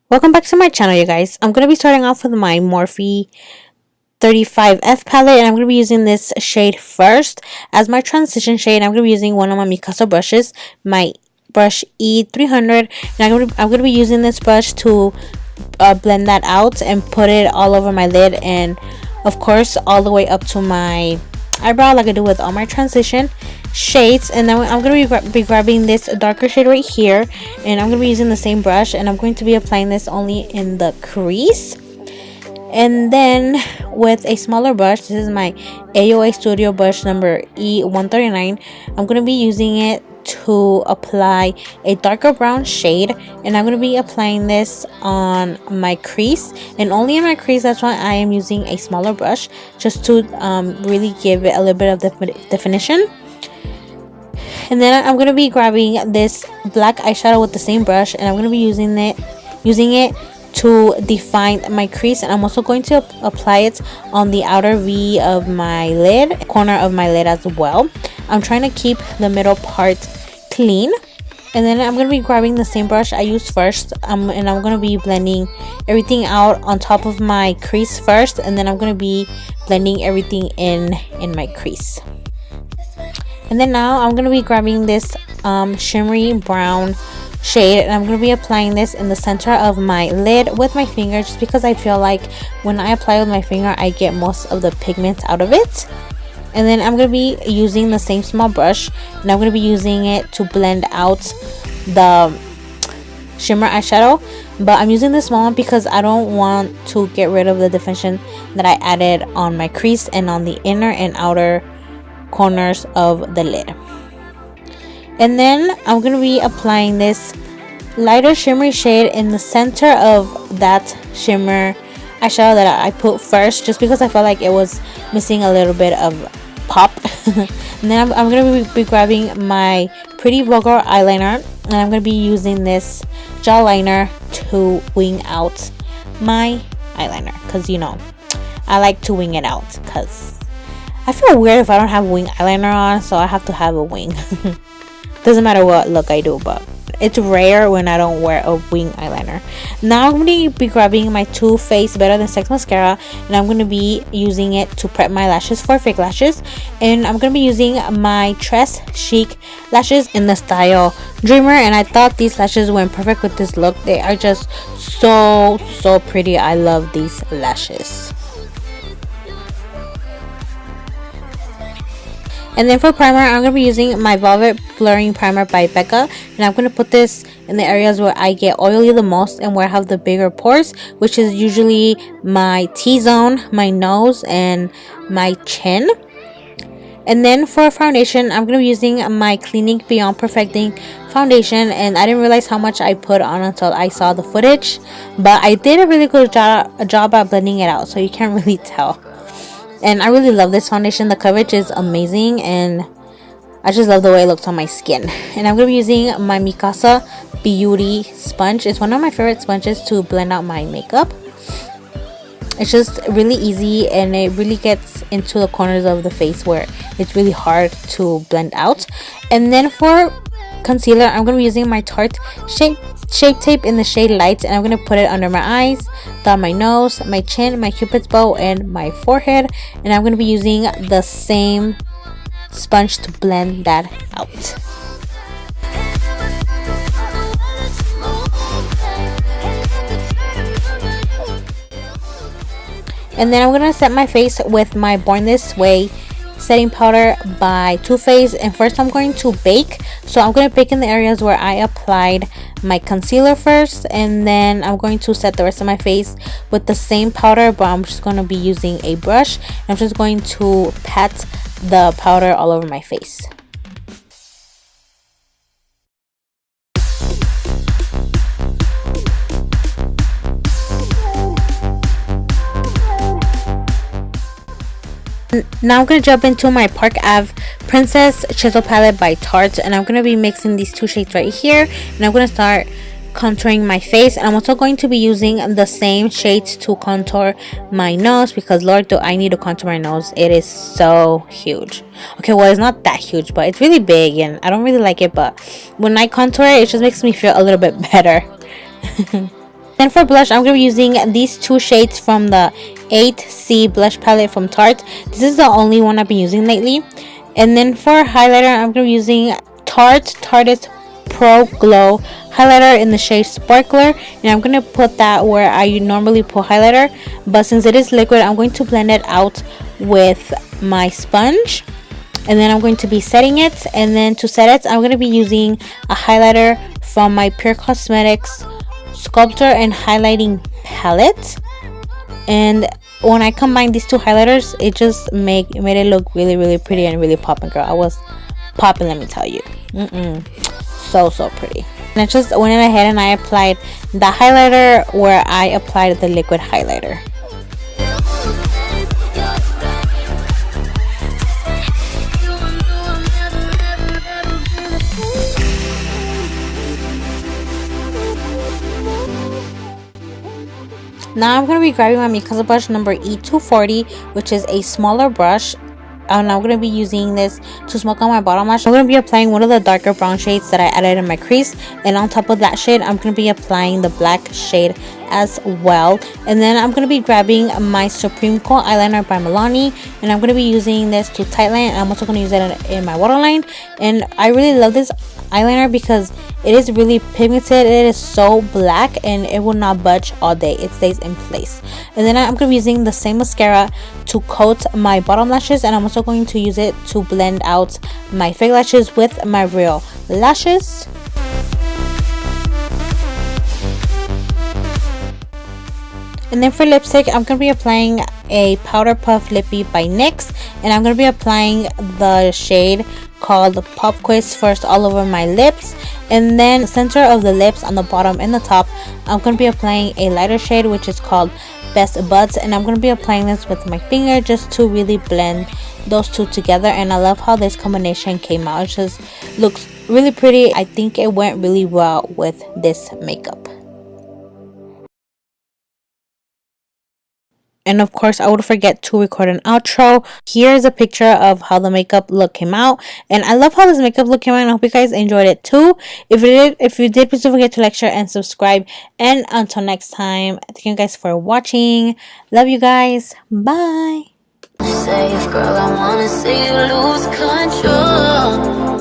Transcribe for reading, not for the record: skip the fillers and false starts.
Welcome back to my channel, you guys. I'm going to be starting off with my Morphe 35F palette, and I'm going to be using this shade first as my transition shade. I'm going to be using one of my Mikasa brushes, my brush E300, and I'm going to be using this brush to blend that out and put it all over my lid, and of course all the way up to my eyebrow, like I do with all my transition shades. And then I'm going to be grabbing this darker shade right here, and I'm going to be using the same brush, and I'm going to be applying this only in the crease. And then with a smaller brush, this is my AOA Studio brush number E139, I'm going to be using it to apply a darker brown shade, and I'm going to be applying this on my crease, and only in my crease. That's why I am using a smaller brush, just to really give it a little bit of definition. And then I'm going to be grabbing this black eyeshadow with the same brush, and I'm going to be using it to define my crease, and I'm also going to apply it on the outer V of my lid, corner of my lid as well. I'm trying to keep the middle part clean. And then I'm going to be grabbing the same brush I used first, and I'm going to be blending everything out on top of my crease first, and then I'm going to be blending everything in my crease. And then now I'm going to be grabbing this shimmery brown shade, and I'm going to be applying this in the center of my lid with my finger, just because I feel like when I apply with my finger I get most of the pigment out of it. And then I'm going to be using the same small brush, and I'm going to be using it to blend out the shimmer eyeshadow, but I'm using the small one because I don't want to get rid of the definition that I added on my crease and on the inner and outer corners of the lid. And then I'm going to be applying this lighter shimmery shade in the center of that shimmer eyeshadow that I put first, just because I felt like it was missing a little bit of pop. And then I'm going to be grabbing my Pretty Vulgar eyeliner, and I'm going to be using this gel liner to wing out my eyeliner, because you know I like to wing it out, because I feel weird if I don't have wing eyeliner on, so I have to have a wing. Doesn't matter what look I do, but it's rare when I don't wear a wing eyeliner. Now I'm going to be grabbing my Too Faced Better Than Sex mascara, and I'm going to be using it to prep my lashes for fake lashes. And I'm going to be using my TRES CHIC lashes in the style Dreamer, and I thought these lashes went perfect with this look. They are just so pretty. I love these lashes. And then for primer, I'm going to be using my Velvet Blurring Primer by Becca. And I'm going to put this in the areas where I get oily the most and where I have the bigger pores, which is usually my T-zone, my nose, and my chin. And then for foundation, I'm going to be using my Clinique Beyond Perfecting foundation. And I didn't realize how much I put on until I saw the footage. But I did a really good job at blending it out, so you can't really tell. And I really love this foundation. The coverage is amazing, and I just love the way it looks on my skin. And I'm going to be using my Mikasa Beauty sponge. It's one of my favorite sponges to blend out my makeup. It's just really easy, and it really gets into the corners of the face where it's really hard to blend out. And then for concealer, I'm going to be using my Tarte Shape Tape in the shade Lights, and I'm going to put it under my eyes, down my nose, my chin, my cupid's bow, and my forehead. And I'm going to be using the same sponge to blend that out. And then I'm going to set my face with my Born This Way setting powder by Too Faced. And first I'm going to bake, so I'm going to bake in the areas where I applied my concealer first, and then I'm going to set the rest of my face with the same powder, but I'm just going to be using a brush. I'm just going to pat the powder all over my face. Now I'm going to jump into my Park Ave Princess Chisel Palette by Tarte, and I'm going to be mixing these two shades right here, and I'm going to start contouring my face. And I'm also going to be using the same shades to contour my nose, because Lord, do I need to contour my nose. It is so huge. Okay, well, it's not that huge, but it's really big, and I don't really like it, but when I contour it, it just makes me feel a little bit better. Then for blush, I'm going to be using these two shades from the 8C blush palette from Tarte. This is the only one I've been using lately. And then for highlighter, I'm going to be using Tarte's Pro Glow highlighter in the shade Sparkler. And I'm going to put that where I normally put highlighter. But since it is liquid, I'm going to blend it out with my sponge. And then I'm going to be setting it. And then to set it, I'm going to be using a highlighter from my Pure Cosmetics Sculptor and Highlighting Palette. And when I combine these two highlighters, it just made it look really pretty and really popping, girl. I was popping, let me tell you. So pretty. And I just went ahead and I applied the highlighter where I applied the liquid highlighter. Now I'm going to be grabbing my Mikasa brush number E240, which is a smaller brush. And I'm going to be using this to smoke on my bottom lash. I'm going to be applying one of the darker brown shades that I added in my crease. And on top of that shade, I'm going to be applying the black shade as well. And then I'm going to be grabbing my Supreme Coat eyeliner by Milani. And I'm going to be using this to tightline. I'm also going to use it in my waterline. And I really love this eyeliner because it is really pigmented. It is so black and it will not budge all day. It stays in place. And then I'm going to be using the same mascara to coat my bottom lashes, and I'm also going to use it to blend out my fake lashes with my real lashes. And then for lipstick, I'm going to be applying a Powder Puff Lippy by NYX, and I'm going to be applying the shade called Pop Quiz first all over my lips, and then the center of the lips on the bottom and the top, I'm going to be applying a lighter shade which is called Best Buds, and I'm going to be applying this with my finger just to really blend those two together. And I love how this combination came out. It just looks really pretty. I think it went really well with this makeup. And of course, I would forget to record an outro. Here's a picture of how the makeup look came out. And I love how this makeup look came out. And I hope you guys enjoyed it too. If you did, please don't forget to like, share, and subscribe. And until next time, thank you guys for watching. Love you guys. Bye. Safe girl, I wanna see you lose control.